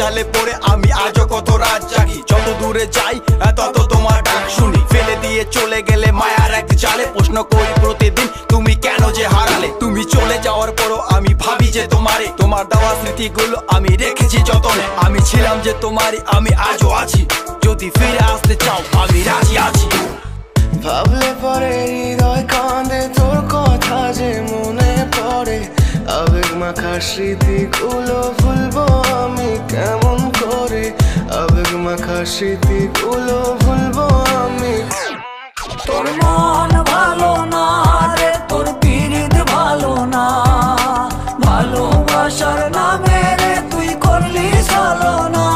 জালে পড়ে আমি আজও কত রাত জাগি। যত দূরে যাই তত তোমার ডাক শুনি। ফেলে দিয়ে চলে গেলে মায়ার এক জালে, প্রশ্ন করি প্রতিদিন তুমি কেন যে হারালে। তুমি চলে যাওয়ার পরও আমি ভাবি যে তোমারে, তোমার দেওয়া স্মৃতিগুলো আমি রেখেছি যতনে। আমি ছিলাম যে তোমারই, আমি আজও আছি, যদি ফিরে আসতে চাও আমি রাজি আছি। ভাবলে পরে হৃদয় কাঁদে, তোর কথা যে মনে পড়ে। আবেগ মাখা স্মৃতিগুলো ভুলবো আমি কেমন করে, আবেগ মাখা স্মৃতিগুলো ভুলবো আমি। তোর মন ভালো না রে, তোর পিরিত ভালো না, ভালোবাসার নামে রে তুই করলি ছলনা।